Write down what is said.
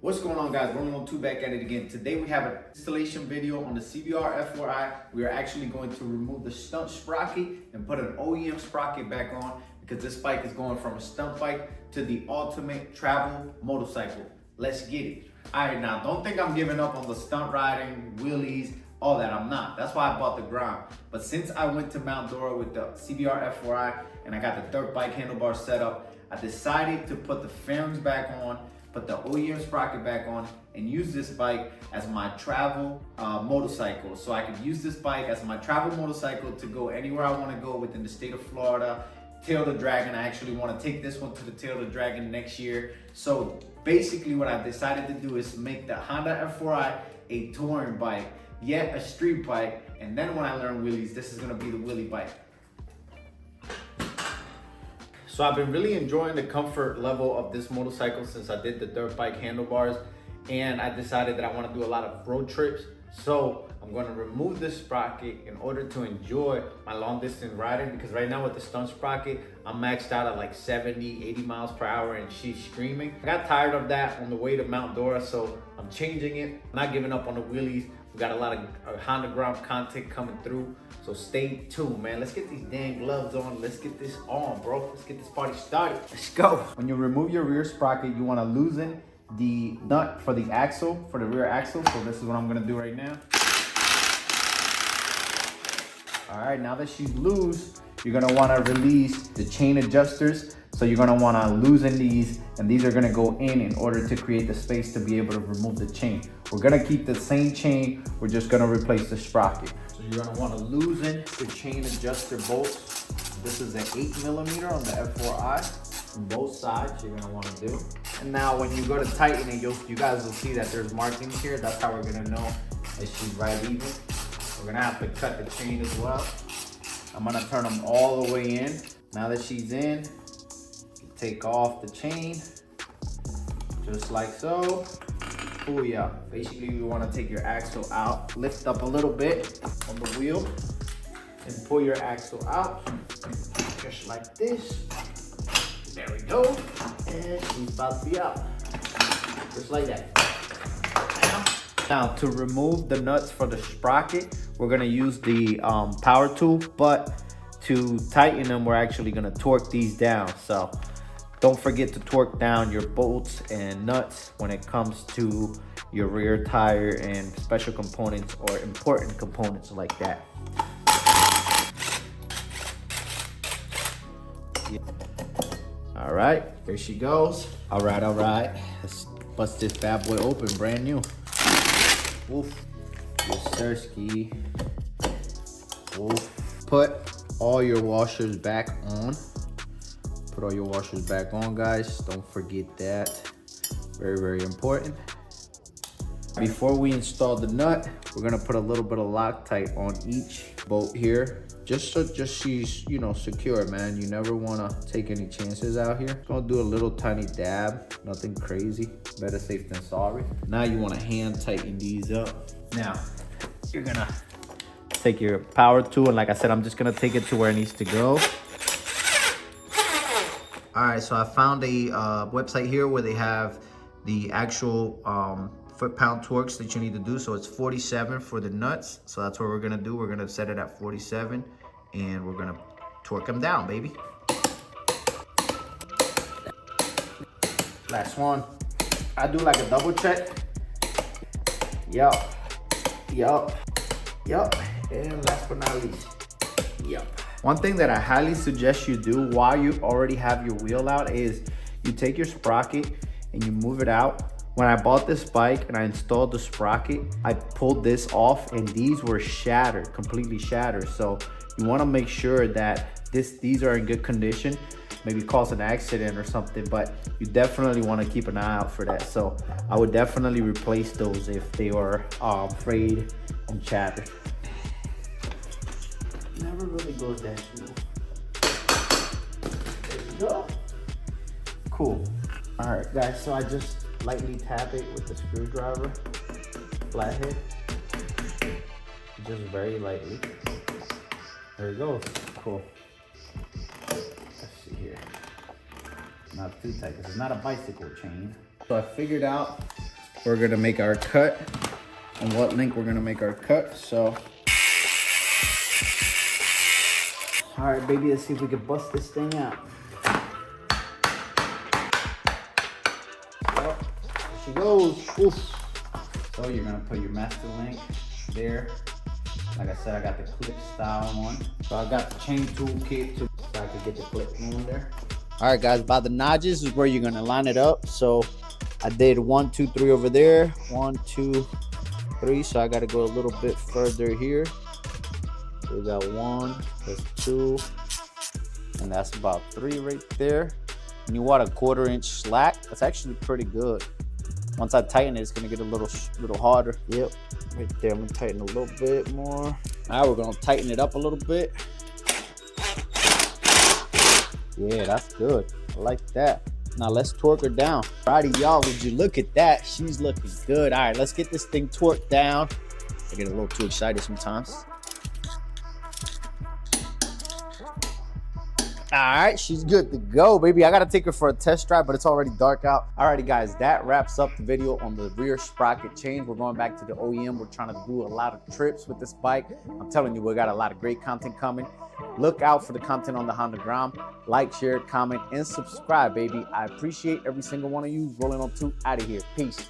What's going on, guys? 112 back at it again. Today we have an installation video on the Cbr F4i. We are actually going to remove the stunt sprocket and put an OEM sprocket back on because this bike is going from a stunt bike to the ultimate travel motorcycle. Let's get it. All right, now don't think I'm giving up on the stunt riding, wheelies, all that. I'm not. That's why I bought the Grom. But since I went to Mount Dora with the Cbr F4i and I got the dirt bike handlebar set up, I decided to put the fairings back on, put the OEM sprocket back on, and use this bike as my travel motorcycle. So I could use this bike as my travel motorcycle to go anywhere I want to go within the state of Florida. Tail the Dragon, I actually want to take this one to the Tail the Dragon next year. So basically what I've decided to do is make the Honda F4i a touring bike, yet a street bike, and then when I learn wheelies, this is going to be the wheelie bike. So I've been really enjoying the comfort level of this motorcycle since I did the dirt bike handlebars, and I decided that I want to do a lot of road trips. So I'm going to remove this sprocket in order to enjoy my long distance riding, because right now with the stunt sprocket, I'm maxed out at like 70, 80 miles per hour and she's screaming. I got tired of that on the way to Mount Dora, so I'm changing it. I'm not giving up on the wheelies. We got a lot of Honda Grom content coming through, so stay tuned, man. Let's get these dang gloves on. Let's get this on, bro. Let's get this party started. Let's go. When you remove your rear sprocket, you want to loosen the nut for the axle, for the rear axle. So this is what I'm gonna do right now. All right, now that she's loose, you're gonna wanna release the chain adjusters. So you're gonna wanna loosen these, and these are gonna go in order to create the space to be able to remove the chain. We're gonna keep the same chain, we're just gonna replace the sprocket. So you're gonna wanna loosen the chain adjuster bolts. This is an 8mm on the F4i. On both sides, you're gonna wanna do. And now when you go to tighten it, you guys will see that there's markings here. That's how we're gonna know that she's right even. We're gonna have to cut the chain as well. I'm gonna turn them all the way in. Now that she's in, take off the chain, just like so. Pull you up. Basically, you wanna take your axle out, lift up a little bit on the wheel, and pull your axle out, just like this. There we go, and she's about to be out, just like that. Now to remove the nuts for the sprocket, we're gonna use the power tool, but to tighten them, we're actually gonna torque these down. So don't forget to torque down your bolts and nuts when it comes to your rear tire and special components or important components like that. Yeah. All right, here she goes. All right, let's bust this bad boy open, brand new. Woof, yes sirski. Woof. Put all your washers back on. Put all your washers back on, guys. Don't forget that. Very, very important. Before we install the nut, we're gonna put a little bit of Loctite on each bolt here. Just she's, you know, secure, man. You never wanna take any chances out here. Gonna do a little tiny dab, nothing crazy. Better safe than sorry. Now you wanna hand tighten these up. Now, you're gonna take your power tool, and like I said, I'm just gonna take it to where it needs to go. All right, so I found a website here where they have the actual foot-pound torques that you need to do. So it's 47 for the nuts. So that's what we're gonna do. We're gonna set it at 47, and we're gonna torque them down, baby. Last one. I do like a double check. Yup. And last but not least, yup. One thing that I highly suggest you do while you already have your wheel out is you take your sprocket and you move it out. When I bought this bike and I installed the sprocket, I pulled this off and these were shattered, completely shattered. So you wanna make sure that these are in good condition, maybe cause an accident or something, but you definitely wanna keep an eye out for that. So I would definitely replace those if they are frayed and shattered. Never really goes that smooth. There you go. Cool. All right, guys, so I just lightly tap it with the screwdriver, flathead, just very lightly. There it goes. Cool. Let's see here. Not too tight because it's not a bicycle chain. So I figured out we're gonna make our cut and what link we're gonna make our cut. So, all right, baby, let's see if we can bust this thing out. Oh, there she goes. Oof. So you're gonna put your master link there. Like I said, I got the clip style one. So I got the chain tool kit so I can get the clip on there. All right, guys, by the notches is where you're gonna line it up. So I did 1, 2, 3 over there. 1, 2, 3. So I gotta go a little bit further here. So we got 1, that's 2, and that's about 3 right there. And you want a 1/4 inch slack. That's actually pretty good. Once I tighten it, it's gonna get a little harder. Yep, right there. I'm gonna tighten a little bit more. All right, we're gonna tighten it up a little bit. Yeah, that's good. I like that. Now let's torque her down. Alrighty, y'all, would you look at that? She's looking good. All right, let's get this thing torqued down. I get a little too excited sometimes. All right, she's good to go, baby. I gotta take her for a test drive, but it's already dark out. Alrighty, guys, that wraps up the video on the rear sprocket change. We're going back to the OEM. We're trying to do a lot of trips with this bike. I'm telling you, we got a lot of great content coming. Look out for the content on the Honda Grom. Like, share, comment, and subscribe, baby. I appreciate every single one of you. Rolling on 2, out of here. Peace.